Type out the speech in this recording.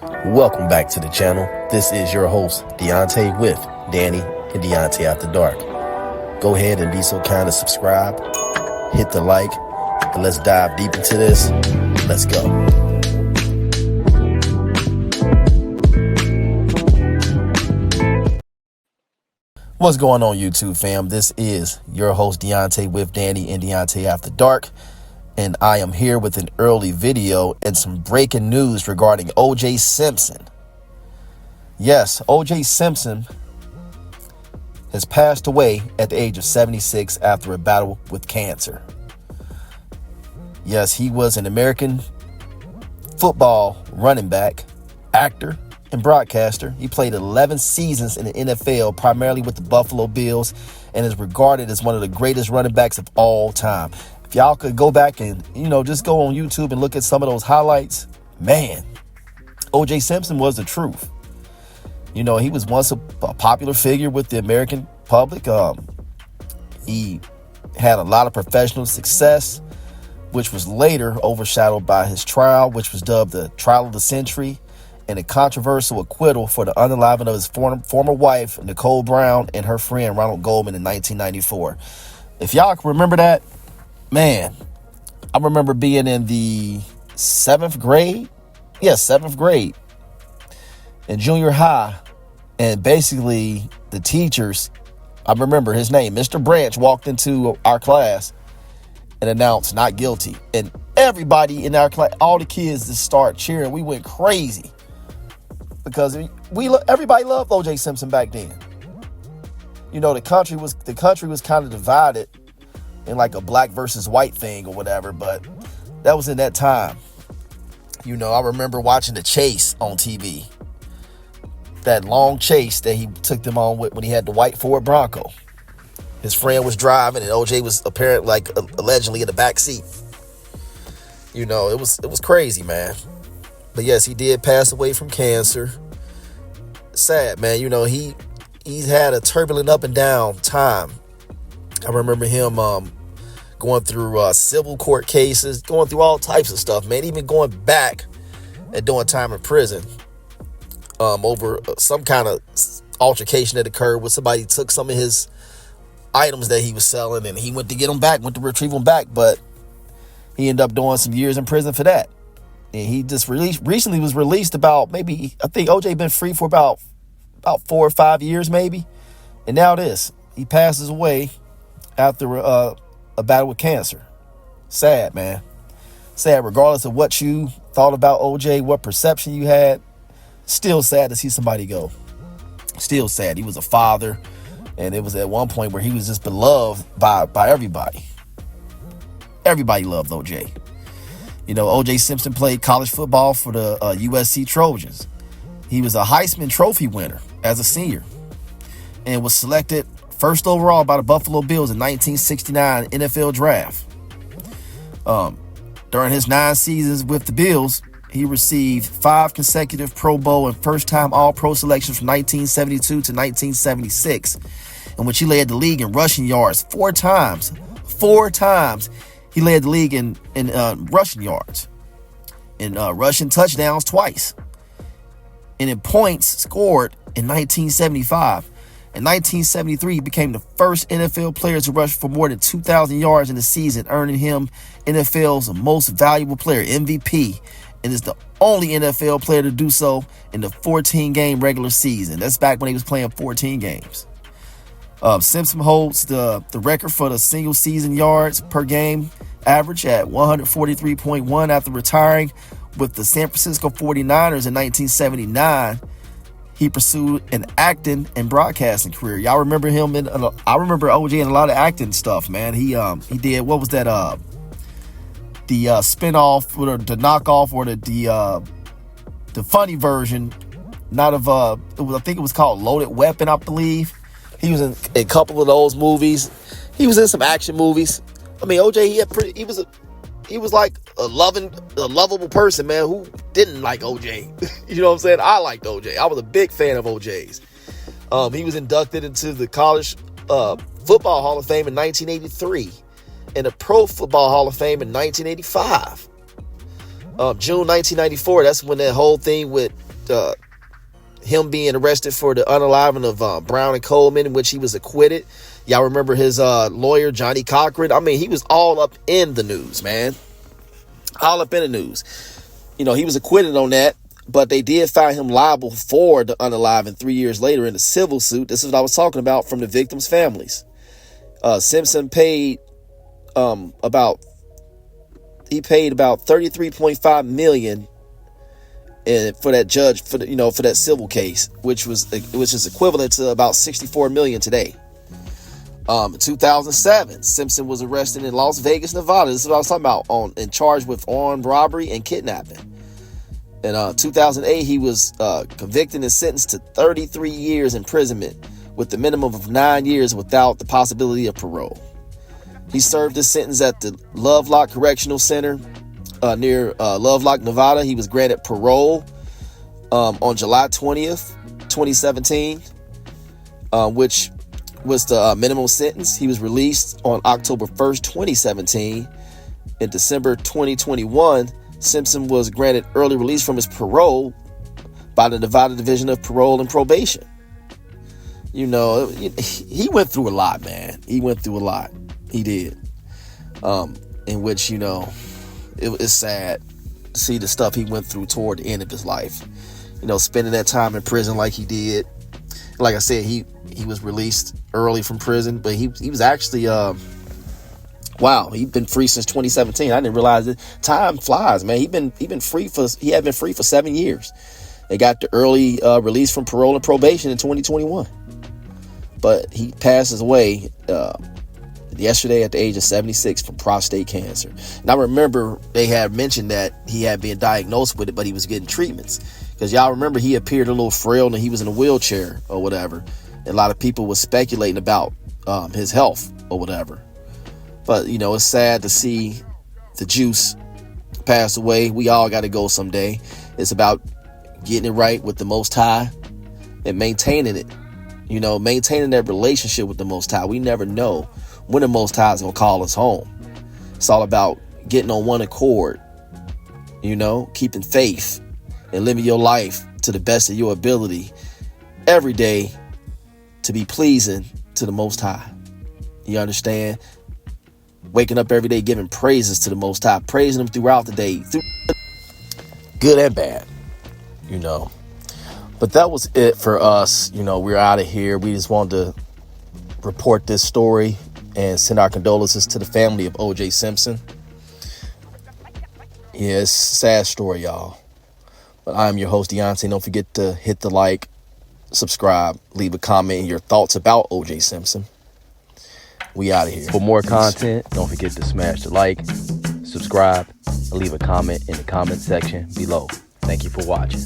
Welcome back to the channel. This is your host, Deontay with Danny and Deontay After Dark. Go ahead and be so kind to subscribe, hit the like, and let's dive deep into this. Let's go. What's going on, YouTube fam? This is your host, Deontay with Danny and Deontay After Dark. And I am here with an early video and some breaking news regarding O.J. Simpson. Yes, O.J. Simpson has passed away at the age of 76 after a battle with cancer. Yes, he was an American football running back, actor, and broadcaster. He played 11 seasons in the NFL, primarily with the Buffalo Bills, and is regarded as one of the greatest running backs of all time. If y'all could go back and, just go on YouTube and look at some of those highlights, man, O.J. Simpson was the truth. He was once a popular figure with the American public. He had a lot of professional success, which was later overshadowed by his trial, which was dubbed the trial of the century, and a controversial acquittal for the unaliving of his former wife, Nicole Brown, and her friend, Ronald Goldman, in 1994. If y'all can remember that, man, I remember being in the 7th grade. Yeah, 7th grade in junior high. And basically the teachers, I remember his name, Mr. Branch, walked into our class and announced not guilty. And everybody in our class, all the kids just start cheering. We went crazy because everybody loved O.J. Simpson back then. The country was kind of divided in like a black versus white thing or whatever, but that was in that time. I remember watching the chase on TV, that long chase that he took them on with when he had the white Ford Bronco. His friend was driving and OJ was apparently allegedly in the back seat. It was crazy, man. But yes, he did pass away from cancer. Sad, man. He's had a turbulent up and down time. I remember him going through civil court cases, going through all types of stuff, man. Even going back and doing time in prison over some kind of altercation that occurred where somebody took some of his items that he was selling, and he went to retrieve them back, but he ended up doing some years in prison for that. And he just recently was released I think OJ been free for about 4 or 5 years maybe. And now he passes away after a battle with cancer. Sad, man. Sad, regardless of what you thought about OJ, what perception you had. Still sad to see somebody go. Still sad. He was a father, and it was at one point where he was just beloved by everybody. Everybody loved OJ. OJ Simpson played college football for the USC Trojans. He was a Heisman Trophy winner as a senior and was selected first overall by the Buffalo Bills in 1969 NFL draft. During his 9 seasons with the Bills, he received 5 consecutive Pro Bowl and first-time All-Pro selections from 1972 to 1976, in which he led the league in rushing yards 4 times. 4 times he led the league in rushing yards, in rushing touchdowns twice, and in points scored in 1975. In 1973, he became the first NFL player to rush for more than 2,000 yards in a season, earning him NFL's most valuable player, MVP, and is the only NFL player to do so in the 14-game regular season. That's back when he was playing 14 games. Simpson holds the record for the single season yards per game average at 143.1 after retiring with the San Francisco 49ers in 1979. He pursued an acting and broadcasting career. Y'all remember him I remember OJ in a lot of acting stuff, man. He did, what was that, the spinoff or the knockoff or the funny version, not of I think it was called Loaded Weapon, I believe. He was in a couple of those movies. He was in some action movies. I mean, OJ, he was like a lovable person, man, who didn't like OJ. You know what I'm saying? I liked OJ. I was a big fan of OJ's. He was inducted into the College Football Hall of Fame in 1983 and the Pro Football Hall of Fame in 1985. June 1994, that's when that whole thing with him being arrested for the unaliving of Brown and Coleman, in which he was acquitted. Y'all remember his lawyer, Johnny Cochran? I mean, he was all up in the news, man. All up in the news. You know, he was acquitted on that, but they did find him liable for the unaliving 3 years later in a civil suit. This is what I was talking about, from the victims' families. Simpson paid about $33.5 million for that judge, for that civil case, which is equivalent to about $64 million today. In 2007, Simpson was arrested in Las Vegas, Nevada. This is what I was talking about, and charged with armed robbery and kidnapping. In 2008, he was convicted and sentenced to 33 years imprisonment with the minimum of 9 years without the possibility of parole. He served his sentence at the Lovelock Correctional Center near Lovelock, Nevada. He was granted parole on July 20th, 2017, which was the minimum sentence. He was released on October 1st, 2017. In December 2021, Simpson was granted early release from his parole by the Nevada Division of Parole and Probation. You know, he went through a lot, man. He went through a lot. He did. In which, you know, it's sad to see the stuff he went through toward the end of his life. You know, spending that time in prison like he did. Like I said, he was released early from prison, but he was actually he'd been free since 2017. I didn't realize it. Time flies, man. He had been free for 7 years. They got the early release from parole and probation in 2021. But he passes away yesterday at the age of 76 from prostate cancer. And I remember they had mentioned that he had been diagnosed with it, but he was getting treatments. Because y'all remember he appeared a little frail and he was in a wheelchair or whatever. And a lot of people were speculating about his health or whatever. But, you know, it's sad to see the juice pass away. We all got to go someday. It's about getting it right with the Most High and maintaining it. You know, maintaining that relationship with the Most High. We never know when the Most High is going to call us home. It's all about getting on one accord, you know, keeping faith and living your life to the best of your ability every day to be pleasing to the Most High. You understand? Waking up every day giving praises to the Most High, praising Him throughout the day, good and bad, you know. But that was it for us. You know, we're out of here. We just wanted to report this story and send our condolences to the family of O.J. Simpson. Yeah, it's a sad story, y'all. But I am your host, Deontay. Don't forget to hit the like, subscribe, leave a comment and your thoughts about O.J. Simpson. We out of here. For more content, don't forget to smash the like, subscribe, and leave a comment in the comment section below. Thank you for watching.